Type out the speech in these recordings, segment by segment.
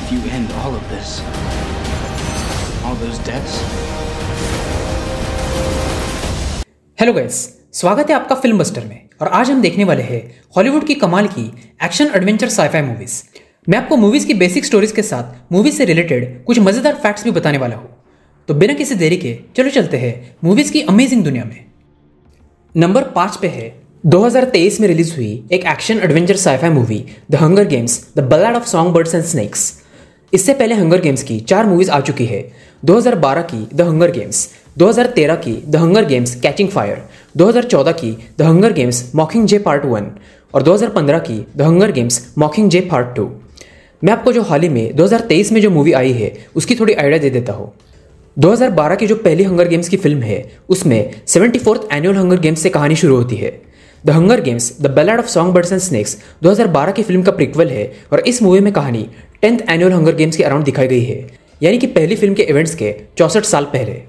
if you end all of this, all those deaths? Hello guys, स्वागत है आपका film buster में। और आज हम देखने वाले हैं हॉलीवुड की कमाल की एक्शन एडवेंचर साइफाई मूवीज। मैं आपको मूवीज की बेसिक स्टोरीज के साथ मूवीज से रिलेटेड कुछ मजेदार फैक्ट्स भी बताने वाला हूँ। तो बिना किसी देरी के चलो चलते हैं मूवीज की अमेजिंग दुनिया में। नंबर 5 पे है 2023 में रिलीज हुई एक action adventure scifi movie the hunger games the ballad of songbirds and snakes. इससे पहले हंगर गेम्स की 4 मूवीज आ चुकी है। 2012 की द हंगर गेम्स, 2013 की the hunger games catching fire, 2014 की द हंगर गेम्स मॉकिंगजे पार्ट 1 और 2015 की द हंगर गेम्स मॉकिंगजे पार्ट 2। मैं आपको जो हाल ही में 2023 में जो मूवी आई है उसकी थोड़ी आइडिया दे देता हूँ। 2012 की जो पहली हंगर गेम्स की फिल्म है उसमें 74th एनुअल हंगर गेम्स से कहानी शुरू होती है। The hunger games the ballad of songbirds and snakes 2012 की फिल्म का प्रीक्वल है और इस मूवी में कहानी 10th एनुअल हंगर गेम्स के अराउंड दिखाई गई है, यानी कि पहली फिल्म के इवेंट्स के 64 साल पहले।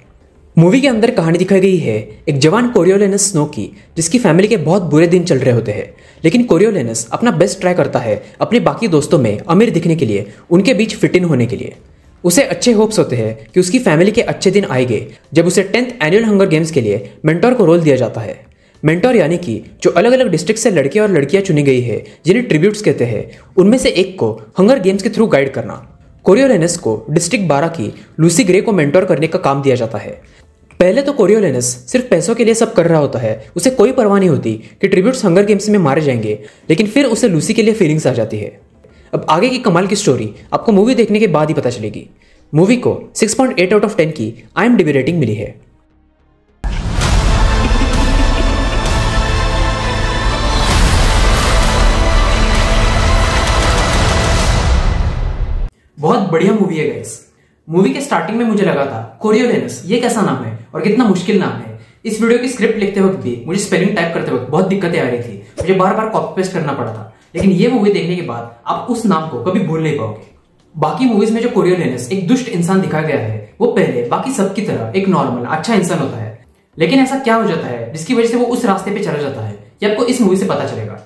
मूवी के अंदर कहानी दिखाई गई है एक जवान कोरियोलेनस स्नो की, जिसकी फैमिली के बहुत बुरे दिन चल रहे होते हैं, लेकिन कोरियोलेनस अपना बेस्ट ट्राई करता है अपने बाकी दोस्तों में अमीर दिखने के लिए, उनके बीच फिट इन होने के लिए। उसे अच्छे होप्स होते हैं कि उसकी फैमिली के अच्छे दिन आएंगे जब उसे 10th एनुअल हंगर गेम्स के लिए मेंटोर को रोल दिया जाता है। मेंटोर यानी कि जो अलग अलग डिस्ट्रिक्ट से लड़के और लड़कियां चुनी गई है जिन्हें ट्रिब्यूट्स कहते हैं, उनमें से एक को हंगर गेम्स के थ्रू गाइड करना। कोरियोलेनस को डिस्ट्रिक्ट 12 की लूसी ग्रे को मेंटोर करने का काम दिया जाता है। पहले तो कोरियोलेनस सिर्फ पैसों के लिए सब कर रहा होता है, उसे कोई परवाह नहीं होती कि ट्रिब्यूट्स हंगर गेम्स में मारे जाएंगे, लेकिन फिर उसे लूसी के लिए फीलिंग्स आ जाती है। अब आगे की कमाल की स्टोरी आपको मूवी देखने के बाद ही पता चलेगी। मूवी को 6.8 आउट ऑफ 10 की IMDb रेटिंग मिली है। बहुत बढ़िया मूवी है गाइस। मूवी के स्टार्टिंग में मुझे लगा था कोरियोलेनस ये कैसा नाम है और कितना मुश्किल नाम है। इस वीडियो की स्क्रिप्ट लिखते वक्त भी मुझे स्पेलिंग टाइप करते वक्त बहुत दिक्कतें आ रही थी, मुझे बार बार कॉपी पेस्ट करना पड़ा था। लेकिन ये मूवी देखने के बाद आप उस नाम को कभी भूल नहीं पाओगे। बाकी मूवीज में जो कोरियोलेनस एक दुष्ट इंसान दिखाया गया है, वो पहले बाकी सबकी तरह एक नॉर्मल अच्छा इंसान होता है। लेकिन ऐसा क्या हो जाता है जिसकी वजह से वो उस रास्ते पे चला जाता है, ये आपको इस मूवी से पता चलेगा।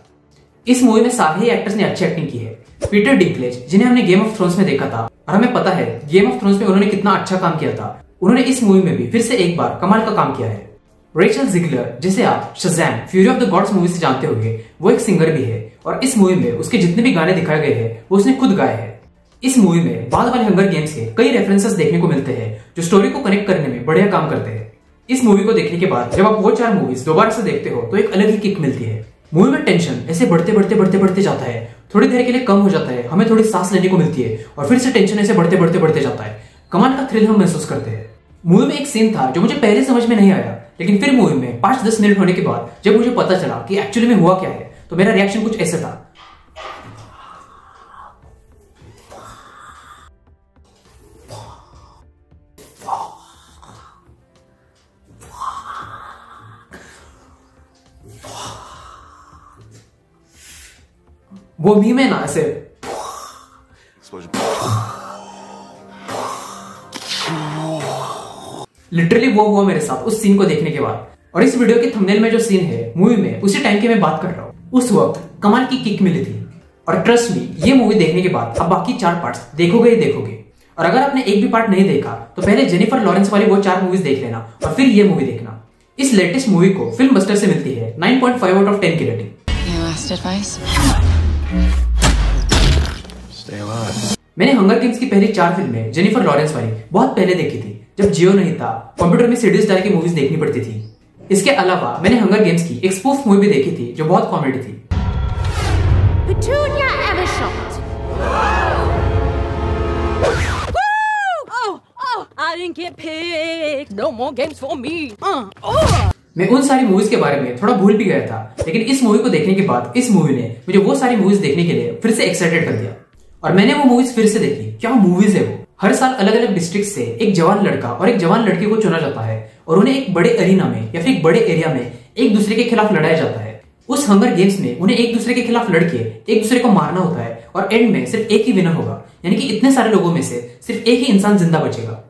इस मूवी में सारे ही एक्टर्स ने अच्छी एक्टिंग की है। पीटर डिंकलेज, जिन्हें हमने गेम ऑफ थ्रोन्स में देखा था और हमें पता है गेम ऑफ थ्रोन्स में उन्होंने कितना अच्छा काम किया था, उन्होंने इस मूवी में भी फिर से एक बार कमाल का काम किया है। रेचल जिगलर, जिसे आप Shazam fury of the gods movie से जानते होंगे, वो एक सिंगर भी है और इस मूवी में उसके जितने भी गाने दिखाए गए हैं वो उसने खुद गाए हैं। इस मूवी में बाद वाले हंगर गेम्स के कई रेफरेंसेस देखने को मिलते हैं जो स्टोरी को कनेक्ट करने में बढ़िया काम करते हैं। इस मूवी को देखने के बाद जब आप वो 4 मूवीज दोबारा से देखते हो तो एक अलग ही किक मिलती है। मूवी में टेंशन ऐसे बढ़ते जाता है, थोड़ी देर के लिए कम हो जाता है, हमें थोड़ी सांस लेने को मिलती है और फिर से टेंशन ऐसे बढ़ते जाता है। कमाल का थ्रिल हम महसूस करते हैं। मूवी में एक सीन था जो मुझे पहले समझ में नहीं आया, लेकिन फिर मूवी में 5-10 मिनट होने के बाद जब मुझे पता चला कि एक्चुअली में हुआ क्या है, तो मेरा रिएक्शन कुछ ऐसा था। वो भी मैं ना ऐसे लिटरली वो हुआ मेरे साथ उस सीन को देखने के बाद। और इस वीडियो के थंबनेल में जो सीन है मूवी में, उसी टाइम की मैं बात कर रहा हूँ। उस वक्त कमाल की किक मिली थी और ट्रस्ट मी, ये मूवी देखने के बाद अब बाकी 4 पार्ट्स देखोगे ही देखोगे। और अगर आपने एक भी पार्ट नहीं देखा तो पहले जेनिफर लॉरेंस वाली वो 4 मूवीज देख लेना और फिर ये मूवी देखना। इस लेटेस्ट मूवी को फिल्म बस्टर से मिलती है 9.5 आउट ऑफ 10 की रेटिंग। मैंने हंगर गेम्स की पहली 4 फिल्में जेनिफर लॉरेंस वाली बहुत पहले देखी थी, जब जियो नहीं था, कंप्यूटर में सीडीज डाल के मूवीज देखनी पड़ती थी। इसके अलावा मैंने हंगर गेम्स की एक स्पूफ मूवी भी देखी थी जो बहुत कॉमेडी थी। Petunia Evershot. Oh, I didn't get picked. No more games for me. मैं उन सारी मूवीज के बारे में थोड़ा भूल भी गया था, लेकिन इस मूवी को देखने के बाद इस मूवी ने मुझे वो सारी मूवीज देखने के लिए फिर से एक्साइटेड कर दिया और मैंने वो मूवीज फिर से देखी। क्या मूवीज है वो। हर साल अलग अलग डिस्ट्रिक्ट से एक जवान लड़का और एक जवान लड़की को चुना जाता है और उन्हें एक बड़े एरिना में या फिर एक बड़े एरिया में एक दूसरे के खिलाफ लड़ाया जाता है। उस हंगर गेम्स में उन्हें एक दूसरे के खिलाफ लड़के एक दूसरे को मारना होता है और एंड में सिर्फ एक ही विनर होगा, यानी कि इतने सारे लोगों में से सिर्फ एक ही इंसान जिंदा बचेगा।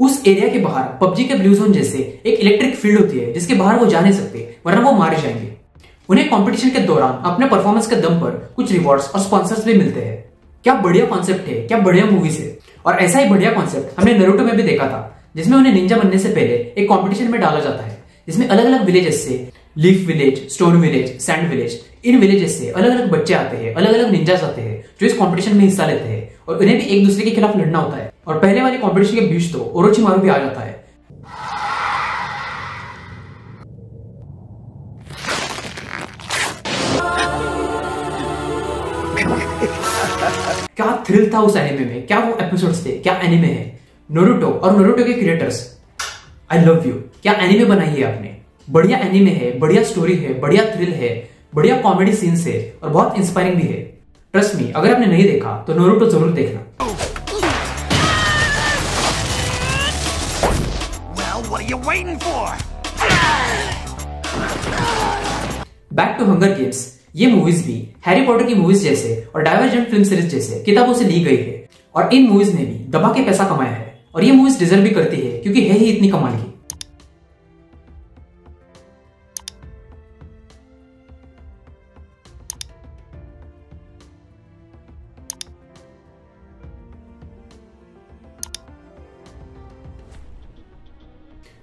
उस एरिया के बाहर पबजी के ब्लू जोन जैसे एक इलेक्ट्रिक फील्ड होती है जिसके बाहर वो जा नहीं सकते, वरना वो मारे जाएंगे। उन्हें कंपटीशन के दौरान अपने परफॉर्मेंस के दम पर कुछ रिवॉर्ड्स और स्पॉन्सर्स भी मिलते हैं। क्या बढ़िया कॉन्सेप्ट है, क्या बढ़िया मूवीज है। और ऐसा ही बढ़िया कॉन्सेप्ट हमने नारुतो में भी देखा था, जिसमें उन्हें निंजा बनने से पहले एक कंपटीशन में डाला जाता है, जिसमें अलग अलग विलेजेस से, leaf village, stone village, sand village, in villages से अलग अलग बच्चे आते हैं, अलग अलग निंजास आते हैं जो इस कंपटीशन में हिस्सा लेते हैं और उन्हें भी एक दूसरे के खिलाफ लड़ना होता है। और पहले वाले कंपटीशन के बीच तो ओरोचिमारू भी आ जाता है। क्या थ्रिल था उस एनिमे में, क्या वो एपिसोड्स थे, क्या एनिमे है। नारुतो और नारुतो के क्रिएटर्स, आई लव यू। क्या एनिमे बनाई है आपने। बढ़िया एनिमे है, बढ़िया स्टोरी है, बढ़िया थ्रिल है, बढ़िया कॉमेडी सीन्स है और बहुत इंस्पायरिंग भी है। ट्रस्ट मी, अगर आपने नहीं देखा तो नारुतो जरूर देखना। Back to hunger games. ये मूवीज भी हैरी पॉटर की मूवीज जैसे और डाइवर्जेंट फिल्म सीरीज जैसे किताबों से ली गई है और इन मूवीज ने भी दबा के पैसा कमाया है और ये मूवीज डिजर्व भी करती है क्योंकि है ही इतनी कमाल की।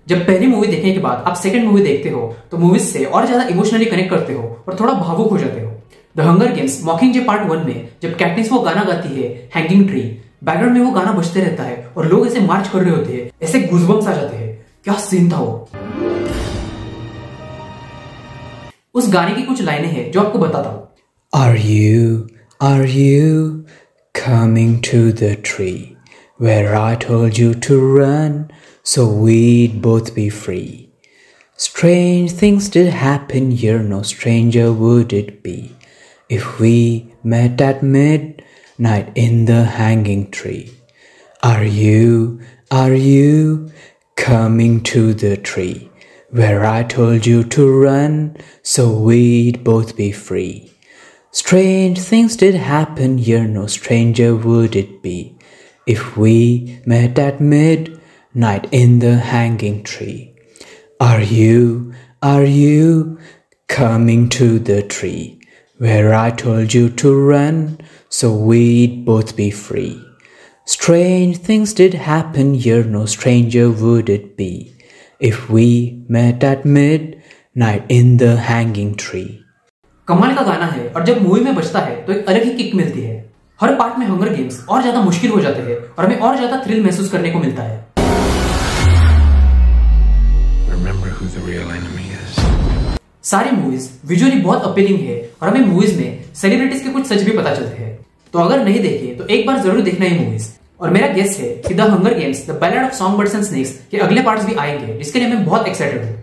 जब पहली मूवी देखने के बाद आप सेकंड मूवी देखते हो तो मूवीज से और ज्यादा इमोशनली कनेक्ट करते हो और थोड़ा भावुक हो जाते हो। द हंगर गेम्स मॉकिंगजे पार्ट 1 में जब कैटनिस वो गाना गाती है हैंगिंग ट्री, बैकग्राउंड में वो गाना बजते रहता है और लोग ऐसे मार्च कर रहे होते हैं, ऐसे गूज़बम्स आ जाते हैं। क्या सीन था वो। उस गाने की कुछ लाइनें हैं जो आपको बताता हूं। Are you coming to the tree where I told you to run so we'd both be free? Strange things did happen here, no stranger would it be if we met at midnight in the hanging tree. Are you coming to the tree where I told you to run so we'd both be free? Strange things did happen here, no stranger would it be if we met at midnight in the hanging tree. Are you coming to the tree where I told you to run so we'd both be free? Strange things did happen here, no stranger would it be if we met at midnight in the hanging tree. कमाल का गाना है और जब movie में बजता है तो एक अलग ही किक मिलती है। हर पार्ट में हंगर गेम्स और ज्यादा मुश्किल हो जाते हैं और हमें और ज्यादा थ्रिल महसूस करने को मिलता है। सारी मूवीज विजुअली बहुत अपीलिंग है और हमें मूवीज में सेलिब्रिटीज के कुछ सच भी पता चलते हैं। तो अगर नहीं देखे तो एक बार जरूर देखना ये मूवीज। और मेरा गेस है कि the hunger games the ballad of songbirds and snakes के अगले पार्ट्स भी आएंगे, जिसके लिए मैं बहुत एक्साइटेड हूं।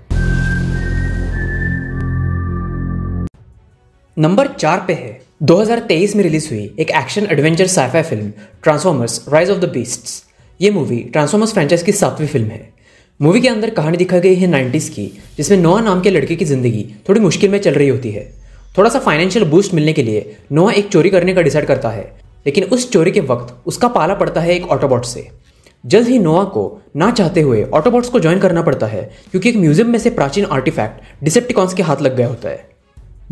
नंबर 4 पे है 2023 में रिलीज हुई एक action adventure scifi film Transformers rise of the Beasts. ये मूवी ट्रांसफॉर्मर्स फ्रेंचाइज की 7वीं फिल्म है। मूवी के अंदर कहानी दिखाई गई है 90s की, जिसमें नोआ नाम के लड़के की जिंदगी थोड़ी मुश्किल में चल रही होती है। थोड़ा सा फाइनेंशियल बूस्ट मिलने के लिए नोआ एक चोरी करने का डिसाइड करता है, लेकिन उस चोरी के वक्त उसका पाला पड़ता है एक ऑटोबॉट से। जल्द ही नोआ को ना चाहते हुए ऑटोबॉट्स को ज्वाइन करना पड़ता है क्योंकि एक म्यूजियम में से प्राचीन आर्टिफैक्ट डिसेप्टिकॉन्स के हाथ लग गया होता है।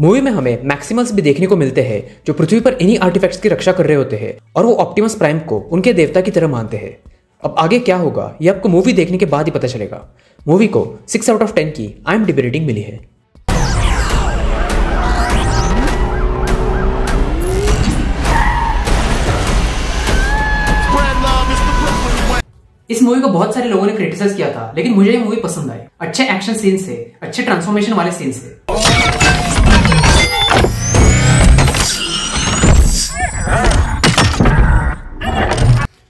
मूवी में हमें मैक्सिमल्स भी देखने को मिलते हैं जो पृथ्वी पर इन्हीं आर्टिफैक्ट्स की रक्षा कर रहे होते हैं और वो ऑप्टिमस प्राइम को उनके देवता की तरह मानते हैं। अब आगे क्या होगा ये आपको मूवी देखने के बाद ही पता चलेगा। मूवी को 6 आउट ऑफ 10 की IMDb रेटिंग मिली है। इस मूवी को बहुत सारे लोगों ने क्रिटिसाइज किया था, लेकिन मुझे ये मूवी पसंद आई। अच्छे एक्शन सीन से, अच्छे ट्रांसफॉर्मेशन वाले सीन से।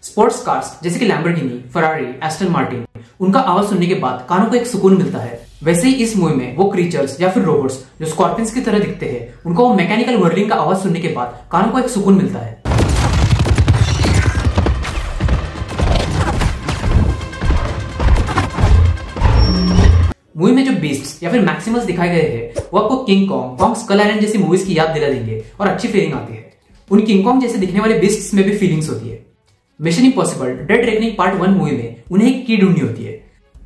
स्पोर्ट्स कार्स जैसे कि लैम्बोर्गिनी, फरारी, एस्टन मार्टिन, उनका आवाज सुनने के बाद कानों को एक सुकून मिलता है। वैसे ही इस मूवी में वो क्रीचर्स या फिर रोबोट्स जो स्कॉर्पियंस की तरह दिखते हैं, उनको वो मैकेनिकल वर्लिंग का आवाज सुनने के बाद कानों को एक सुकून मिलता है। मूवी में जो बीस्ट्स या फिर मैक्सिमल्स दिखाए गए हैं वो आपको king Kong, Kong Skull Island जैसी मूवीज की याद दिला देंगे और अच्छी फीलिंग आती है। उन किंग कॉन्ग जैसे दिखने वाले बीस्ट्स में भी फीलिंग्स होती है। Mission impossible dead reckoning part 1 movie में उन्हें एक की ढूंढनी होती है।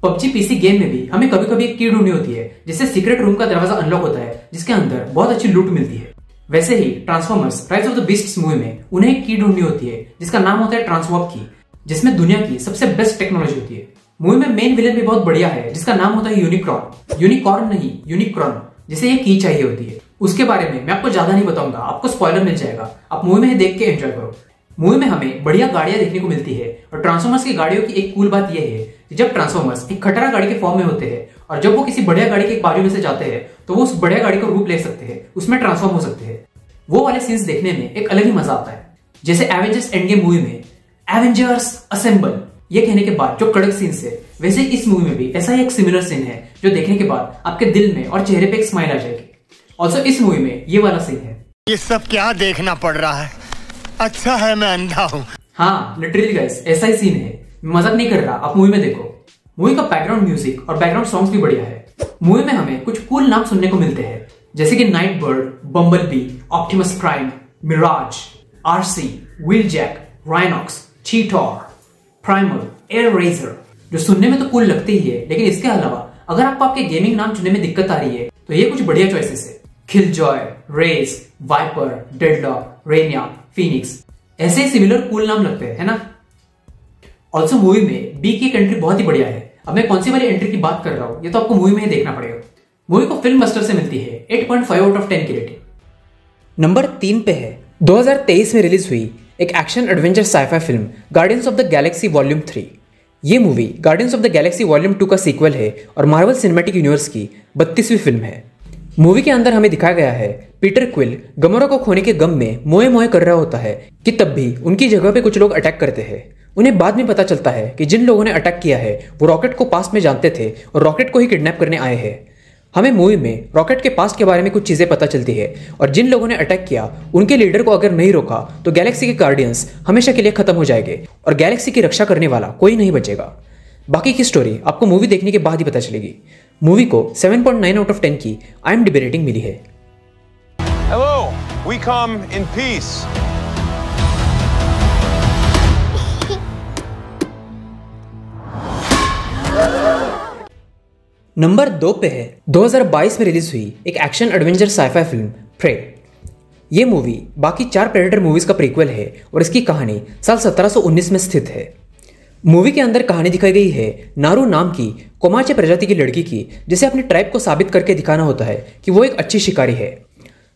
PUBG PC गेम में भी हमें कभी कभी एक की ढूंढनी होती है जिससे सीक्रेट रूम का दरवाजा अनलॉक होता है, जिसके अंदर बहुत अच्छी लूट मिलती है। वैसे ही Transformers rise of the beasts movie में उन्हें एक की ढूंढनी होती है जिसका नाम होता है ट्रांसवॉर्प की, जिसमें दुनिया की सबसे बेस्ट टेक्नोलॉजी होती है। मूवी में मेन विलन भी बहुत बढ़िया है जिसका नाम होता है यूनिक्रॉन। यूनिकॉर्न नहीं, यूनिक्रॉन, जिसे ये की चाहिए होती है। उसके बारे में मैं आपको ज्यादा नहीं बताऊंगा, आपको स्पॉइलर मिल जाएगा, आप मूवी में देख के एंजॉय करो। मूवी में हमें बढ़िया गाड़ियां देखने को मिलती है और ट्रांसफॉर्मर्स की गाड़ियों की एक कूल बात यह है कि जब ट्रांसफॉर्मर्स एक खटरा गाड़ी के फॉर्म में होते हैं और जब वो किसी बढ़िया गाड़ी के बाजू में से जाते हैं तो वो उस बढ़िया गाड़ी को रूप ले सकते हैं, उसमें ट्रांसफॉर्म हो सकते हैं। वो वाले सीन्स देखने में एक अलग ही मजा आता है। जैसे एवेंजर्स एंड गेम मूवी में एवेंजर्स असेंबल ये कहने के बाद जो कड़क सीन्स है, वैसे इस मूवी में भी ऐसा ही एक सिमिलर सीन है जो देखने के बाद आपके दिल में और चेहरे पे एक स्माइल आ जाएगी। ऑल्सो इस मूवी में ये वाला सीन है। ये सब क्या देखना पड़ रहा है? अच्छा है मैं अंधा हूं। हाँ, लिटरली गाइस ऐसा ही सीन है, मजाक नहीं कर रहा, आप मूवी में देखो। मूवी का बैकग्राउंड म्यूजिक और बैकग्राउंड सॉन्ग्स भी बढ़िया है। मूवी में हमें कुछ कूल नाम सुनने को मिलते हैं जैसे कि Nightbird, Bumblebee, Optimus Prime, Mirage, Arcee, Wheeljack, Rhinox, Cheetor, Primal, Airazor, जो सुनने में तो कूल लगते ही है, लेकिन इसके अलावा अगर आपको आपके गेमिंग नाम चुनने में दिक्कत आ रही है तो ये कुछ बढ़िया चॉइसेस है। Killjoy, Raze, Viper, Deadlock, Reyna, Phoenix, ऐसे सिमिलर कूल नाम लगते हैं, है ना। ऑल्सो मूवी में बी की एक एंट्री बहुत ही बढ़िया है। अब मैं कौन सी वाली एंट्री की बात कर रहा हूं ये तो आपको मूवी में ही देखना पड़ेगा। मूवी को फिल्म बस्टर से मिलती है 8.5 आउट ऑफ 10 की रेटिंग। नंबर 3 पे है 2023 में रिलीज हुई एक action adventure scifi film Guardians of the Galaxy volume 3। ये movie Guardians of the Galaxy volume 2 का सीक्वल है और मार्वल सिनेमैटिक यूनिवर्स की 32वीं फिल्म है। मूवी के अंदर हमें दिखाया गया है पीटर क्विल गमोरा को खोने के गम में मोए मोए कर रहा होता है कि तब भी उनकी जगह पे कुछ लोग अटैक करते हैं। उन्हें बाद में पता चलता है कि जिन लोगों ने अटैक किया है वो रॉकेट को पास्ट में जानते थे और रॉकेट को ही किडनैप करने आए हैं। हमें मूवी में रॉकेट के पास्ट के बारे में कुछ चीजें पता चलती है और जिन लोगों ने अटैक किया उनके लीडर को अगर नहीं रोका तो गैलेक्सी के गार्डियंस हमेशा के लिए खत्म हो जाएंगे और गैलेक्सी की रक्षा करने वाला कोई नहीं बचेगा। बाकी की स्टोरी आपको मूवी देखने के बाद ही पता चलेगी। मूवी को 7.9 आउट ऑफ 10 की IMDb रेटिंग मिली है। Hello, we come in peace. Number 2 पे है 2022 में रिलीज हुई एक action adventure scifi film Prey. ये मूवी बाकी 4 प्रेडेटर मूवीज का प्रीक्वल है और इसकी कहानी साल 1719 में स्थित है। मूवी के अंदर कहानी दिखाई गई है नारू नाम की कोमाचे प्रजाति की लड़की की, जिसे अपने ट्राइब को साबित करके दिखाना होता है कि वो एक अच्छी शिकारी है।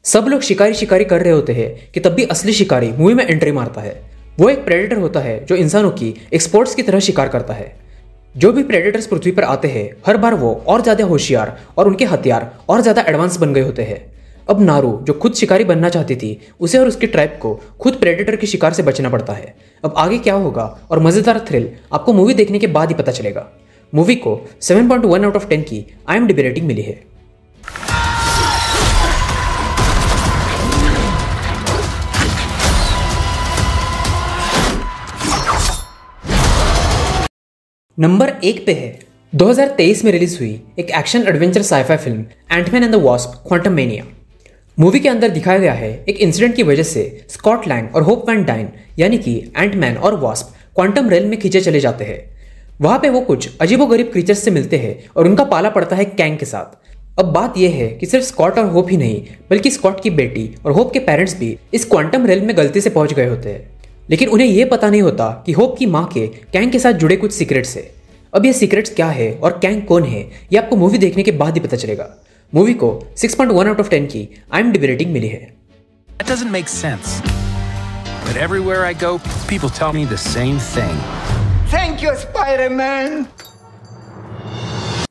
सब लोग शिकारी शिकारी कर रहे होते हैं कि तब भी असली शिकारी मूवी में एंट्री मारता है। वो एक प्रेडेटर होता है जो इंसानों की एक्सपोर्ट्स की तरह शिकार करता है। जो भी प्रेडेटर्स पृथ्वी पर आते हैं हर बार वो और ज्यादा होशियार और उनके हथियार और ज्यादा एडवांस बन गए होते हैं। अब नारू जो खुद शिकारी बनना चाहती थी, उसे और उसके ट्राइब को खुद प्रेडेटर के शिकार से बचना पड़ता है। अब आगे क्या होगा और मजेदार थ्रिल आपको मूवी देखने के बाद ही पता चलेगा। मूवी को 7.1 आउट ऑफ 10 की IMDb रेटिंग मिली है। नंबर 1 पे है 2023 में रिलीज हुई एक action adventure scifi film Antman and the Wasp Quantumania. Movie के अंदर दिखाया गया है एक इंसिडेंट की वजह से स्कॉट लैंग और होप वैन डाइन यानी कि एंटमैन और वास्प क्वांटम रेल में खींचे चले जाते हैं। वहां पे वो कुछ अजीबोगरीब क्रीचर्स से मिलते हैं और उनका पाला पड़ता है कैंग के साथ। अब बात यह है कि सिर्फ स्कॉट और होप ही नहीं बल्कि स्कॉट की बेटी और होप के पेरेंट्स भी इस क्वांटम रेल में गलती से पहुंच गए होते हैं, लेकिन उन्हें यह पता नहीं होता कि होप की माँ के कैंग के साथ जुड़े कुछ सीक्रेट्स है। अब ये सीक्रेट्स क्या है और कैंग कौन है ये आपको मूवी देखने के बाद ही पता चलेगा। मूवी को 6.1 आउट ऑफ 10 की IMDb रेटिंग मिली है। That doesn't make sense. But everywhere I go, people tell me the same thing. Thank you, Spider-Man.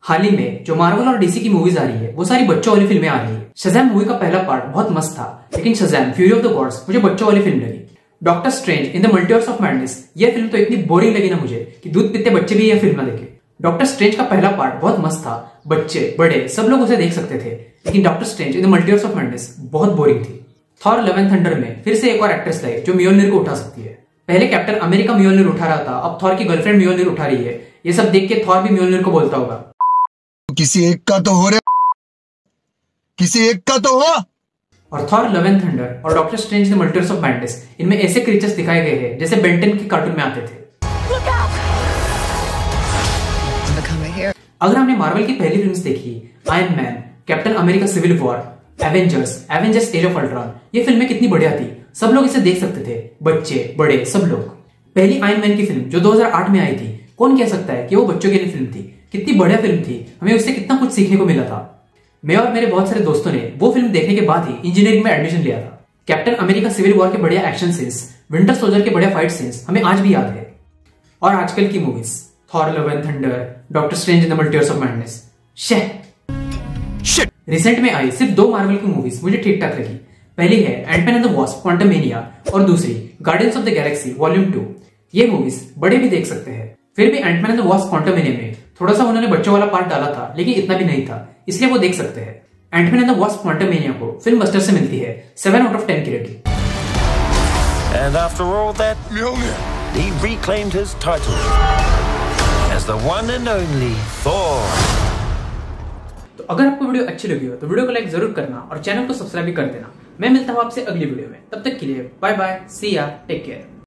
हाल ही में जो मार्वल और डीसी की मूवीज आ रही है वो सारी बच्चों वाली फिल्में आ रही है। शज़ैम मूवी का पहला पार्ट बहुत मस्त था, लेकिन Shazam fury of the gods मुझे बच्चों वाली फिल्म लगी। Doctor strange in the multiverse of madness ये फिल्म तो इतनी बोरिंग लगी ना मुझे कि दूध पीते बच्चे भी यह फिल्म ना देखे। डॉक्टर स्ट्रेंज का पहला पार्ट बहुत मस्त था, बच्चे बड़े सब लोग उसे देख सकते थे, लेकिन doctor strange in the multiverse of madness बहुत बोरिंग थी। थॉर लव एंड थंडर में फिर से एक और एक्ट्रेस लाई जो मियोलनिर को उठा सकती है। पहले कैप्टन अमेरिका मियोलनिर उठा रहा था, अब थॉर की गर्लफ्रेंड मियोलनिर उठा रही है। ये सब देख के थॉर भी मियोलनिर को बोलता होगा, किसी एक का तो हो रहा, किसी एक का तो हो। और थॉर लव एंड थंडर और doctor strange the multiverse of madness इनमें ऐसे क्रीचर्स दिखाए गए हैं जैसे बेंटन के कार्टून में आते थे। अगर हमने मार्वल की पहली फिल्म्स देखी Iron Man, Captain America Civil War, Avengers Age of Ultron, ये फिल्में कितनी बढ़िया थी, सब लोग इसे देख सकते थे, बच्चे बड़े सब लोग। पहली आयरन मैन की फिल्म जो 2008 में आई थी, कौन कह सकता है कि वो बच्चों के लिए फिल्म थी, कितनी बढ़िया फिल्म थी, हमें उससे कितना कुछ सीखने को मिला था। मैं और मेरे बहुत सारे दोस्तों ने वो फिल्म देखने के बाद ही इंजीनियरिंग में एडमिशन लिया था। कैप्टन अमेरिका सिविल वॉर के बढ़िया एक्शन सीन्स, विंटर सोल्जर के बढ़िया फाइट सीन्स हमें आज भी याद है। और आजकल की movies, Thor love and thunder, doctor strange in the multiverse of madness, recent में आई सिर्फ 2 मार्वल की मूवीज मुझे ठीक ठाक लगी। पहली है Antman and the Wasp Quantumania और दूसरी Guardians of the Galaxy volume 2। ये मूवीज बड़े भी देख सकते हैं। फिर भी Antman and the Wasp Quantumania में थोड़ा सा उन्होंने बच्चों वाला पार्ट डाला था, लेकिन इतना भी नहीं था, इसलिए वो देख सकते हैं। Antman and the Wasp Quantumania को फिल्म बस्टर से मिलती है 7 out of 10 की rating. And after all that, he reclaimed his title as the one and only Thor. तो अगर आपको वीडियो अच्छी लगी हो तो वीडियो को लाइक जरूर करना और चैनल को सब्सक्राइब भी कर देना। मैं मिलता हूं आपसे अगली वीडियो में, तब तक के लिए बाय बाय, सी या, टेक केयर।